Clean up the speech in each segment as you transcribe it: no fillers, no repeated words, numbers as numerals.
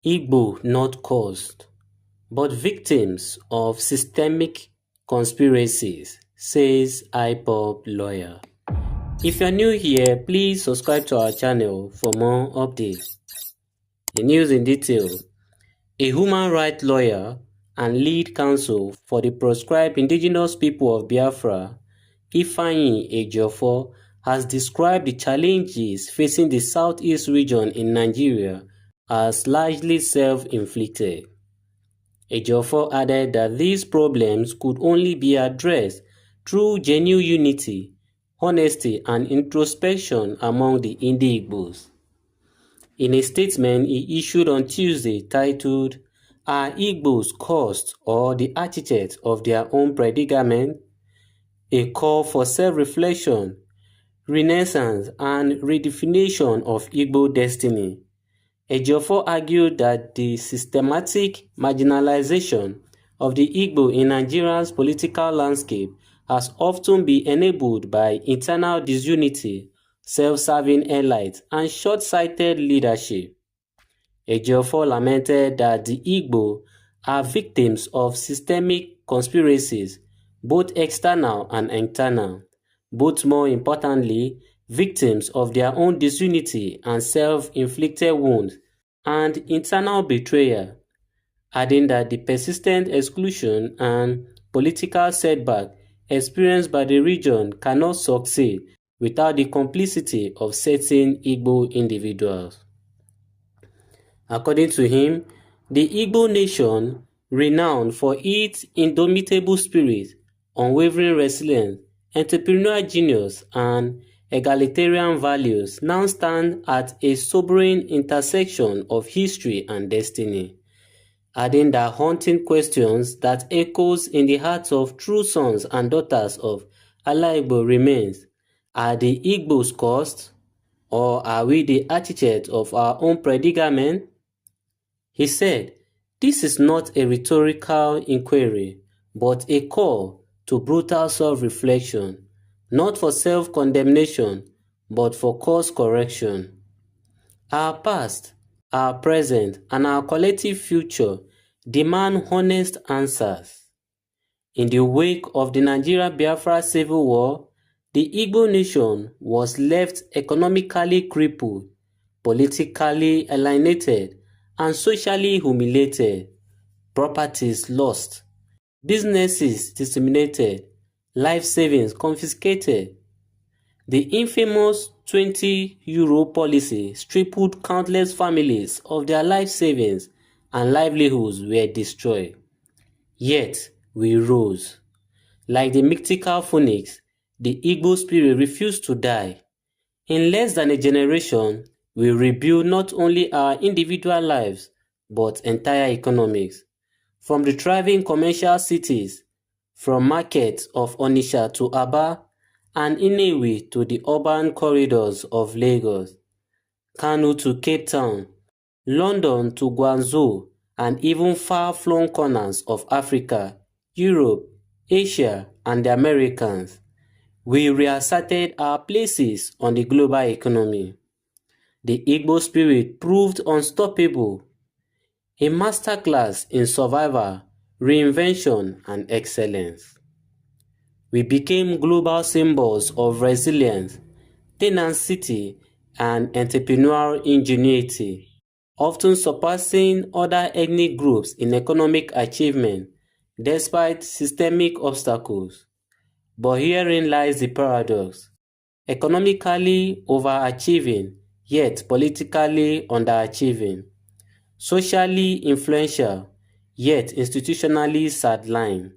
Igbo not caused, but victims of systemic conspiracies, says IPOB lawyer. If you're new here, please subscribe to our channel for more updates. The news in detail. A human rights lawyer and lead counsel for the proscribed indigenous people of Biafra, Ifeanyi Ejiofor, has described the challenges facing the southeast region in Nigeria as largely self-inflicted. Ejiofor added that these problems could only be addressed through genuine unity, honesty and introspection among the Igbos. In a statement he issued on Tuesday titled, "Are Igbos Caused or the Architects of Their Own Predicament?" A call for self-reflection, renaissance and redefinition of Igbo destiny. Ejiofor argued that the systematic marginalization of the Igbo in Nigeria's political landscape has often been enabled by internal disunity, self-serving elites, and short-sighted leadership. Ejiofor lamented that the Igbo are victims of systemic conspiracies, both external and internal, but more importantly, victims of their own disunity and self-inflicted wounds and internal betrayal, adding that the persistent exclusion and political setback experienced by the region cannot succeed without the complicity of certain Igbo individuals. According to him, the Igbo nation, renowned for its indomitable spirit, unwavering resilience, entrepreneurial genius, and egalitarian values, now stand at a sobering intersection of history and destiny, adding that haunting questions that echoes in the hearts of true sons and daughters of Allah Igbo remains: are the Igbos caused, or are we the architects of our own predicament? He said, "This is not a rhetorical inquiry, but a call to brutal self-reflection, not for self-condemnation, but for course correction. Our past, our present, and our collective future demand honest answers." In the wake of the Nigeria-Biafra Civil War, the Igbo nation was left economically crippled, politically alienated, and socially humiliated, properties lost, businesses disseminated, life savings confiscated. The infamous €20 policy stripped countless families of their life savings and livelihoods were destroyed. Yet we rose. Like the mythical phoenix, the Igbo spirit refused to die. In less than a generation, we rebuild not only our individual lives, but entire economies. From the thriving commercial cities, from markets of Onitsha to Aba, and Inewi to the urban corridors of Lagos, Kano to Cape Town, London to Guangzhou, and even far-flung corners of Africa, Europe, Asia, and the Americas. We reasserted our places on the global economy. The Igbo spirit proved unstoppable, a masterclass in survival, reinvention, and excellence. We became global symbols of resilience, tenacity, and entrepreneurial ingenuity, often surpassing other ethnic groups in economic achievement despite systemic obstacles. But herein lies the paradox: economically overachieving, yet politically underachieving; socially influential, yet institutionally sidelined.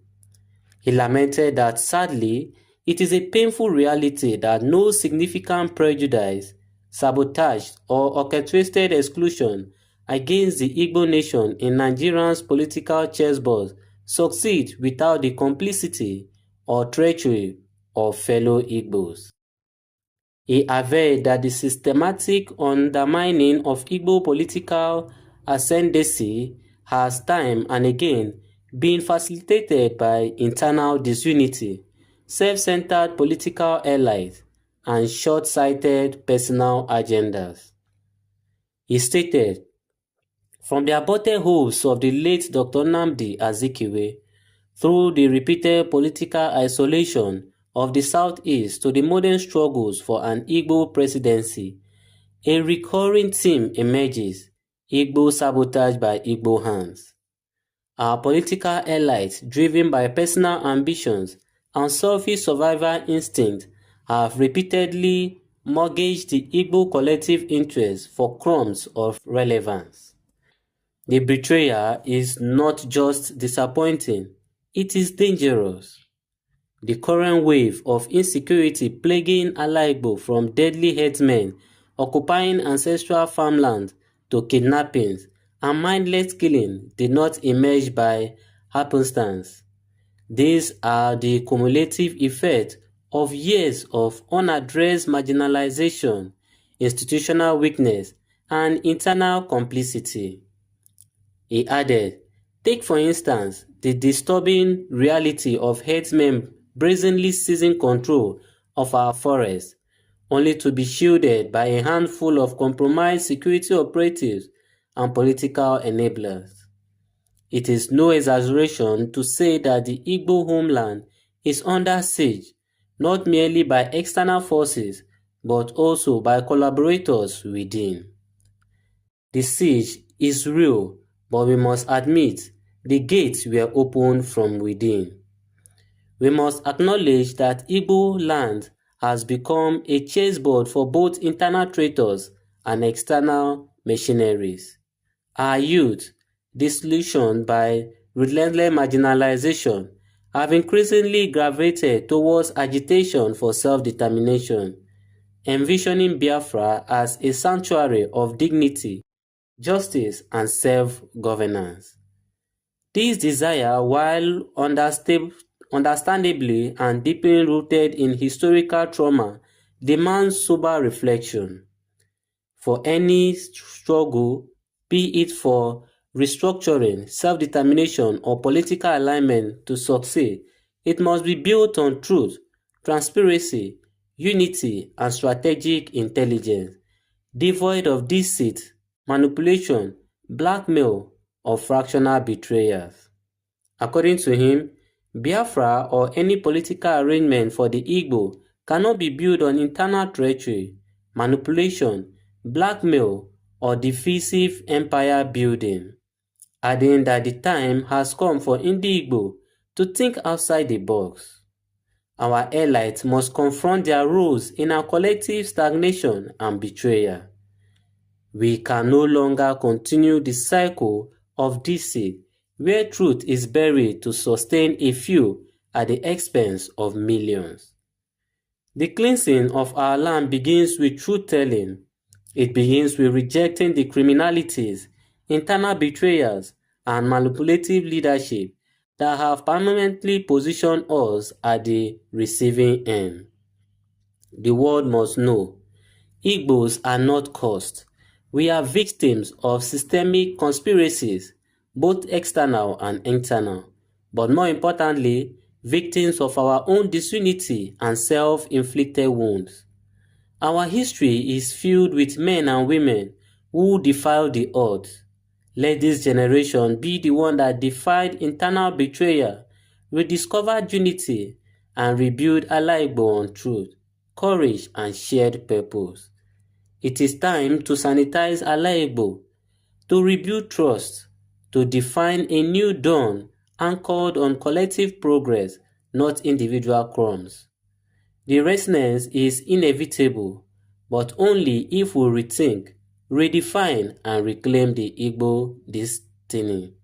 He lamented that sadly, it is a painful reality that no significant prejudice, sabotage, or orchestrated exclusion against the Igbo nation in Nigeria's political chessboard succeed without the complicity or treachery of fellow Igbos. He averred that the systematic undermining of Igbo political ascendancy has time and again been facilitated by internal disunity, self-centered political allies, and short-sighted personal agendas. He stated, From the aborted hopes of the late Dr. Nnamdi Azikiwe, through the repeated political isolation of the Southeast to the modern struggles for an Igbo presidency, a recurring theme emerges: Igbo sabotage by Igbo hands. Our political elites, driven by personal ambitions and selfish survival instincts, have repeatedly mortgaged the Igbo collective interest for crumbs of relevance. The betrayal is not just disappointing, it is dangerous. The current wave of insecurity plaguing Igbo, from deadly herdsmen occupying ancestral farmland to kidnappings and mindless killing, did not emerge by happenstance. These are the cumulative effects of years of unaddressed marginalization, institutional weakness, and internal complicity. He added, "Take for instance the disturbing reality of herdsmen brazenly seizing control of our forests, only to be shielded by a handful of compromised security operatives and political enablers. It is no exaggeration to say that the Igbo homeland is under siege, not merely by external forces, but also by collaborators within. The siege is real, but we must admit the gates were opened from within. We must acknowledge that Igbo land has become a chessboard for both internal traitors and external machineries. Our youth, disillusioned by relentless marginalization, have increasingly gravitated towards agitation for self-determination, envisioning Biafra as a sanctuary of dignity, justice, and self-governance. This desire, while understandably and deeply rooted in historical trauma, demands sober reflection. For any struggle, be it for restructuring, self-determination, or political alignment, to succeed, it must be built on truth, transparency, unity, and strategic intelligence, devoid of deceit, manipulation, blackmail, or fractional betrayals. According to him, Biafra or any political arrangement for the Igbo cannot be built on internal treachery, manipulation, blackmail, or divisive empire building, adding that the time has come for Igbo to think outside the box. Our elites must confront their roles in our collective stagnation and betrayal. We can no longer continue the cycle of deceit where truth is buried to sustain a few at the expense of millions. The cleansing of our land begins with truth-telling. It begins with rejecting the criminalities, internal betrayals, and manipulative leadership that have permanently positioned us at the receiving end. The world must know, Igbos are not cursed. We are victims of systemic conspiracies, both external and internal, but more importantly, victims of our own disunity and self-inflicted wounds. Our history is filled with men and women who defied the odds. Let this generation be the one that defied internal betrayal, rediscovered unity, and rebuild Igbo on truth, courage, and shared purpose. It is time to sanitize Igbo, to rebuild trust, to define a new dawn anchored on collective progress, not individual crumbs. The resonance is inevitable, but only if we rethink, redefine, and reclaim the Igbo destiny.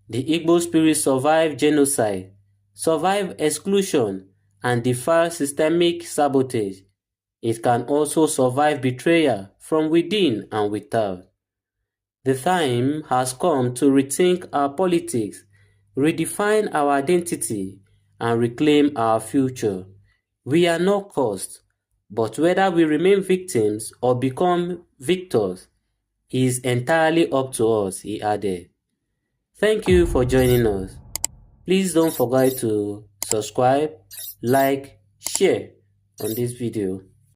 The Igbo spirit survived genocide, survived exclusion, and defied systemic sabotage. It can also survive betrayal from within and without. The time has come to rethink our politics, redefine our identity, and reclaim our future. We are not cursed, but whether we remain victims or become victors is entirely up to us, he added. Thank you for joining us. Please don't forget to subscribe, like, share on this video.